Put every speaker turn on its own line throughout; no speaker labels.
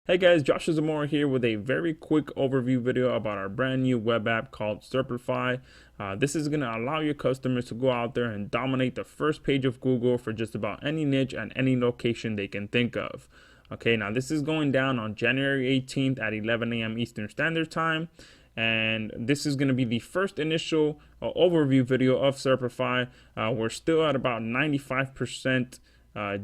Hey guys, Josh Zamora here with a very quick overview video about our brand new web app called Serplify. This is going to allow your customers to go out there and dominate the first page of Google for just about any niche and any location they can think of. Okay, now this is going down on January 18th at 11 a.m. Eastern Standard Time. And this is going to be the first initial overview video of Serplify. We're still at about 95%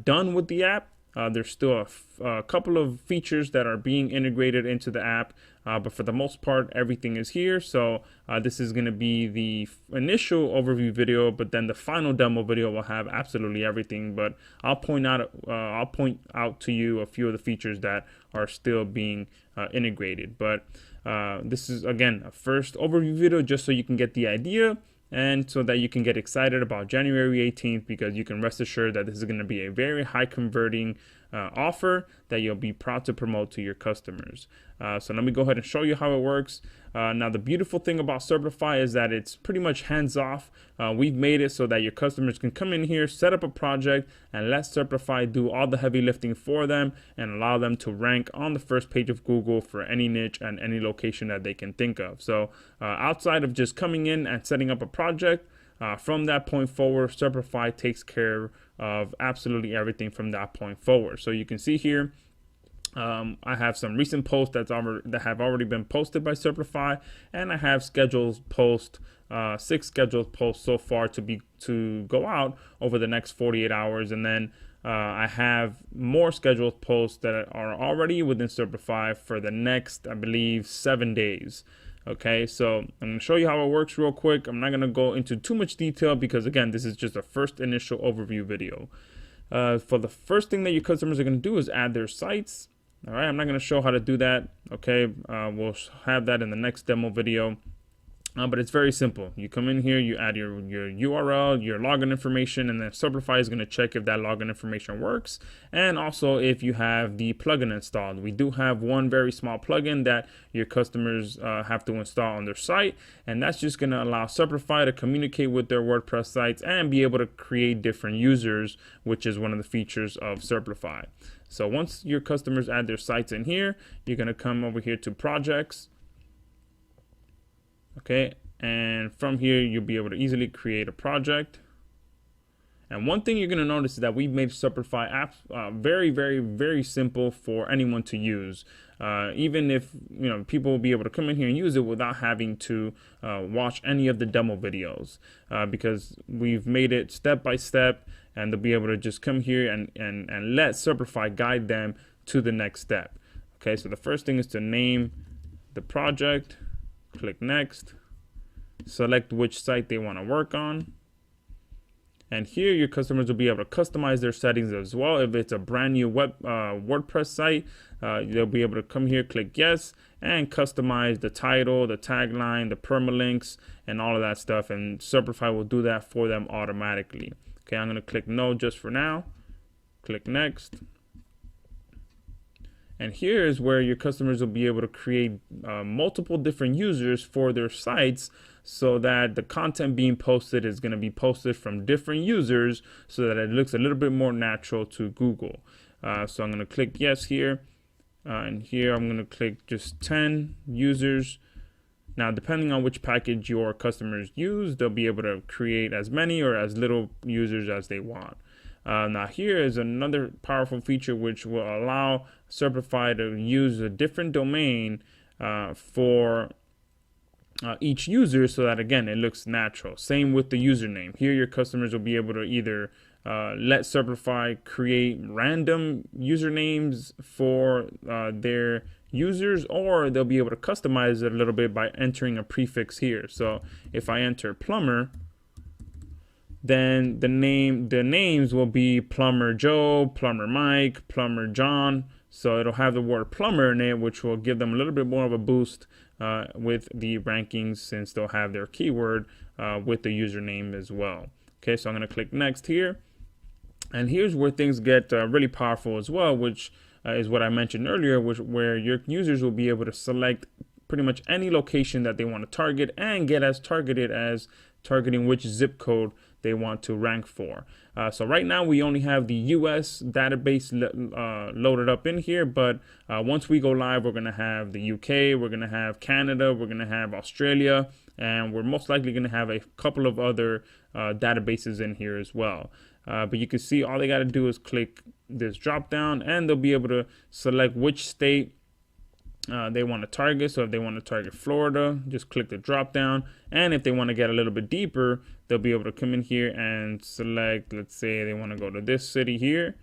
done with the app. There's still a couple of features that are being integrated into the app, but for the most part, everything is here. So this is going to be the initial overview video, but then the final demo video will have absolutely everything. But I'll point out to you a few of the features that are still being integrated. But this is again a first overview video, just so you can get the idea. And so that you can get excited about January 18th, because you can rest assured that this is going to be a very high converting offer that you'll be proud to promote to your customers. So let me go ahead and show you how it works. Now, the beautiful thing about Serplify is that it's pretty much hands off. We've made it so that your customers can come in here, set up a project, and let Serplify do all the heavy lifting for them and allow them to rank on the first page of Google for any niche and any location that they can think of. So outside of just coming in and setting up a project, from that point forward, Serplify takes care of absolutely everything from that point forward. So you can see here, I have some recent posts that have already been posted by Serplify, and I have scheduled posts, 6 scheduled posts so far to go out over the next 48 hours, and then I have more scheduled posts that are already within Serplify for the next, I believe, 7 days. Okay, so I'm going to show you how it works real quick. I'm not going to go into too much detail because, again, this is just a first initial overview video. For the first thing that your customers are going to do is add their sites. All right, I'm not going to show how to do that. Okay, we'll have that in the next demo video. But it's very simple. You come in here, you add your URL, your login information, and then Serplify is going to check if that login information works, and also if you have the plugin installed. We do have one very small plugin that your customers have to install on their site, and that's just going to allow Serplify to communicate with their WordPress sites and be able to create different users, which is one of the features of Serplify. So once your customers add their sites in here, you're going to come over here to projects. Okay, and from here you'll be able to easily create a project. And one thing you're going to notice is that we've made Serplify apps very, very, very simple for anyone to use. Even if people will be able to come in here and use it without having to watch any of the demo videos, because we've made it step by step, and they'll be able to just come here and let Serplify guide them to the next step. Okay, so the first thing is to name the project. Click next, select which site they want to work on, and here your customers will be able to customize their settings as well. If it's a brand new WordPress site, they'll be able to come here, click yes, and customize the title, the tagline, the permalinks, and all of that stuff, and Serplify will do that for them automatically. Okay, I'm going to click no just for now. Click next. And here is where your customers will be able to create multiple different users for their sites, so that the content being posted is going to be posted from different users, so that it looks a little bit more natural to Google. So I'm going to click yes here, and here I'm going to click just 10 users. Now, depending on which package your customers use, they'll be able to create as many or as little users as they want. Now here is another powerful feature which will allow Serplify to use a different domain for each user, so that again it looks natural. Same with the username. Here your customers will be able to either let Serplify create random usernames for their users, or they'll be able to customize it a little bit by entering a prefix here. So if I enter plumber, then the names will be Plumber Joe, Plumber Mike, Plumber John. So it'll have the word plumber in it, which will give them a little bit more of a boost with the rankings, since they'll have their keyword with the username as well. Okay, so I'm going to click next here. And here's where things get really powerful as well, which is what I mentioned earlier, where your users will be able to select pretty much any location that they want to target and get as targeted as targeting which zip code they want to rank for. So right now we only have the US database loaded up in here, but once we go live, we're going to have the UK, we're going to have Canada, we're going to have Australia, and we're most likely going to have a couple of other databases in here as well. But you can see all they got to do is click this drop down, and they'll be able to select which state they want to target. So if they want to target Florida, just click the drop down. And if they want to get a little bit deeper, they'll be able to come in here and select, let's say they want to go to this city here.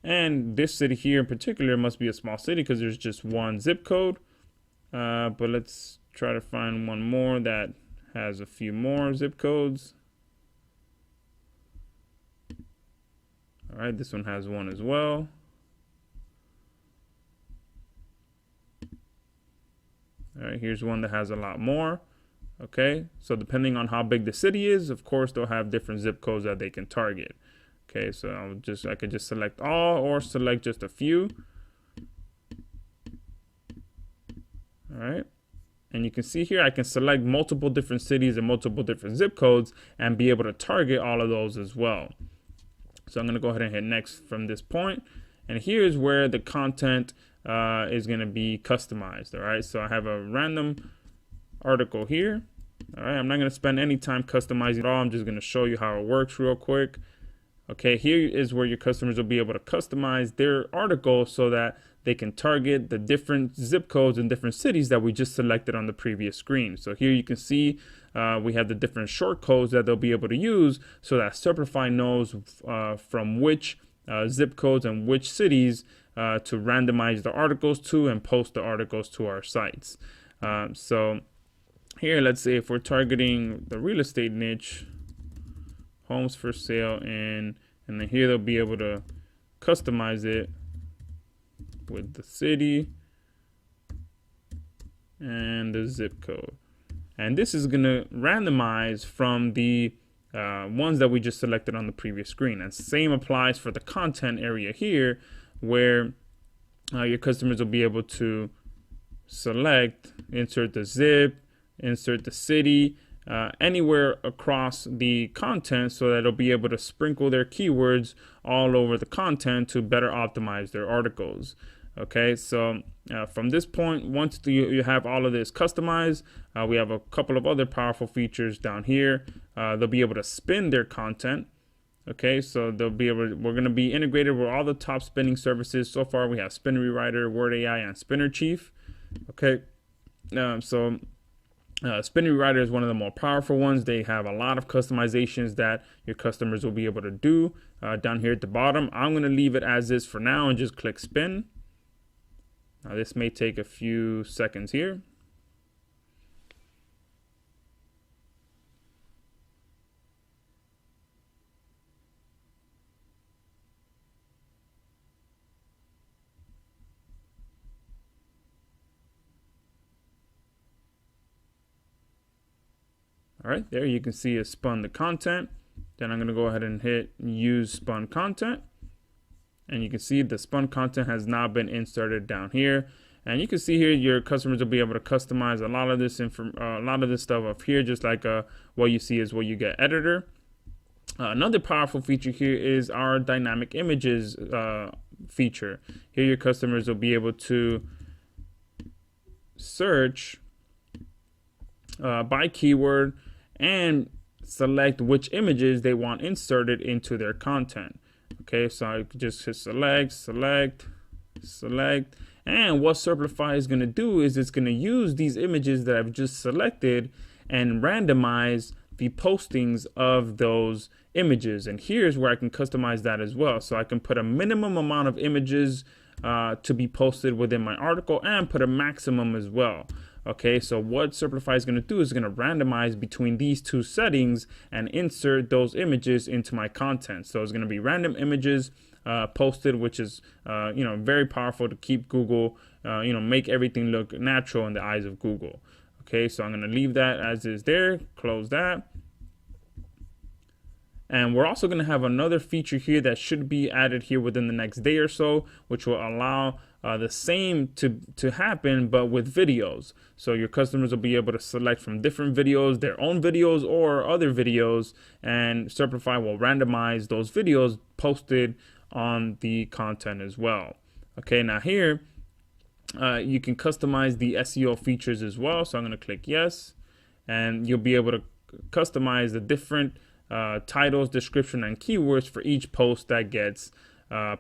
And this city here in particular must be a small city because there's just one zip code. But let's try to find one more that has a few more zip codes. All right, this one has one as well. All right, here's one that has a lot more. Okay, so depending on how big the city is, of course, they'll have different zip codes that they can target. Okay, so I could just select all or select just a few. All right, and you can see here I can select multiple different cities and multiple different zip codes and be able to target all of those as well. So I'm going to go ahead and hit next from this point. And here's where the content is going to be customized. All right, so I have a random article here. All right, I'm not going to spend any time customizing it all. I'm just going to show you how it works real quick. Okay, here is where your customers will be able to customize their article so that they can target the different zip codes in different cities that we just selected on the previous screen. So here you can see we have the different short codes that they'll be able to use so that Serplify knows from which zip codes and which cities to randomize the articles to and post the articles to our sites. So here, let's say if we're targeting the real estate niche, homes for sale, and then here they'll be able to customize it with the city and the zip code. And this is going to randomize from the ones that we just selected on the previous screen. And same applies for the content area here, where your customers will be able to select, insert the zip, insert the city, anywhere across the content so that it'll be able to sprinkle their keywords all over the content to better optimize their articles. Okay, so from this point, once you have all of this customized, we have a couple of other powerful features down here. They'll be able to spin their content. Okay, so they'll be able. We're going to be integrated with all the top spinning services. So far, we have Spin Rewriter, Word AI, and Spinner Chief. Okay, Spin Rewriter is one of the more powerful ones. They have a lot of customizations that your customers will be able to do down here at the bottom. I'm going to leave it as is for now and just click spin. Now this may take a few seconds here. All right, there you can see it spun the content. Then I'm going to go ahead and hit use spun content. And you can see the spun content has now been inserted down here. And you can see here your customers will be able to customize a lot of this stuff up here, just like what you see is what you get editor. Another powerful feature here is our dynamic images feature. Here your customers will be able to search by keyword and select which images they want inserted into their content. Okay, so I just hit select, and what Serplify is going to do is it's going to use these images that I've just selected and randomize the postings of those images. And here's where I can customize that as well. So I can put a minimum amount of images to be posted within my article and put a maximum as well. Okay, so what Serplify is going to do is going to randomize between these two settings and insert those images into my content. So it's going to be random images posted, which is very powerful to keep Google, make everything look natural in the eyes of Google. Okay, so I'm going to leave that as is there, close that. And we're also going to have another feature here that should be added here within the next day or so, which will allow the same to happen, but with videos. So your customers will be able to select from different videos, their own videos or other videos, and Serplify will randomize those videos posted on the content as well. Okay, now here you can customize the SEO features as well. So I'm going to click yes, and you'll be able to customize the different titles, description, and keywords for each post that gets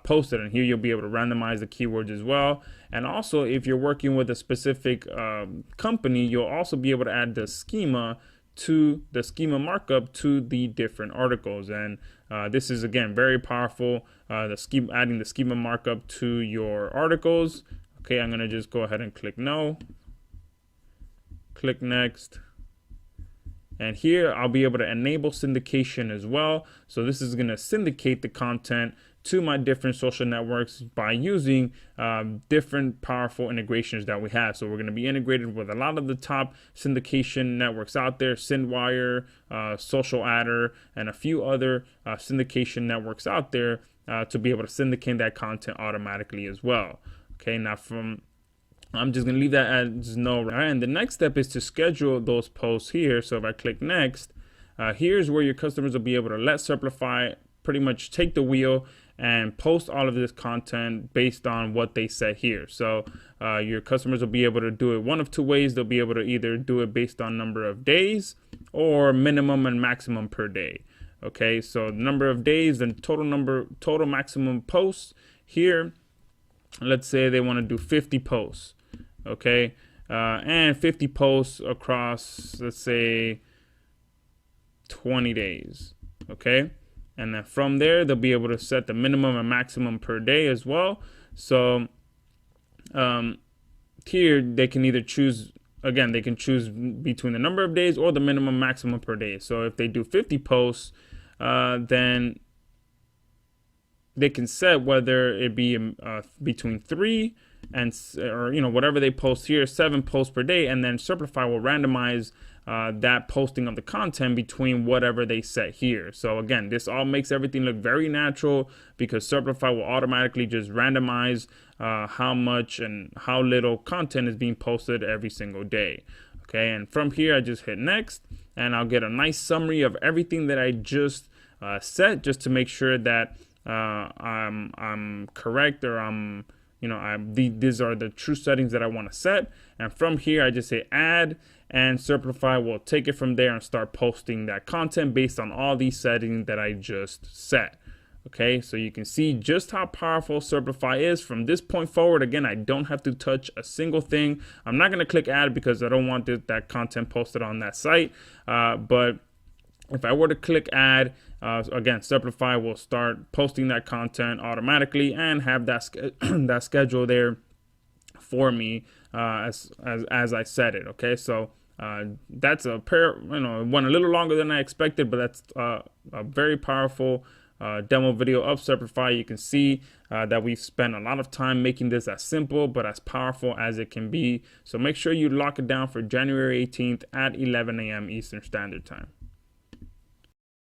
posted. And here you'll be able to randomize the keywords as well. And also, if you're working with a specific company, you'll also be able to add the schema markup to the different articles. And this is, again, very powerful, adding the schema markup to your articles. Okay, I'm going to just go ahead and click no, click next. And here I'll be able to enable syndication as well. So this is going to syndicate the content to my different social networks by using different powerful integrations that we have. So we're going to be integrated with a lot of the top syndication networks out there, SendWire, Social Adder, and a few other syndication networks out there to be able to syndicate that content automatically as well. Okay, now I'm just going to leave that as no. Right? And the next step is to schedule those posts here. So if I click next, here's where your customers will be able to let Serplify pretty much take the wheel and post all of this content based on what they set here. So your customers will be able to do it one of two ways. They'll be able to either do it based on number of days or minimum and maximum per day. Okay, so number of days and total maximum posts here. Let's say they want to do 50 posts. Okay, and 50 posts across, let's say, 20 days. Okay, and then from there they'll be able to set the minimum and maximum per day as well. So here they can either choose, again, they can choose between the number of days or the minimum maximum per day. So if they do 50 posts, then they can set whether it be between 3 and whatever they post here, 7 posts per day, and then Serplify will randomize that posting of the content between whatever they set here. So again, this all makes everything look very natural because Serplify will automatically just randomize how much and how little content is being posted every single day. Okay, and from here I just hit next, and I'll get a nice summary of everything that I just set, just to make sure that I'm correct, or these are the true settings that I want to set. And from here I just say add, and Serplify will take it from there and start posting that content based on all these settings that I just set. Okay, so you can see just how powerful Serplify is. From this point forward, again, I don't have to touch a single thing. I'm not going to click add because I don't want that content posted on that site, but if I were to click add, again, Serplify will start posting that content automatically and have that schedule there for me as I set it. Okay, so that's went a little longer than I expected, but that's a very powerful demo video of Serplify. You can see that we've spent a lot of time making this as simple but as powerful as it can be. So make sure you lock it down for January 18th at 11 a.m. Eastern Standard Time.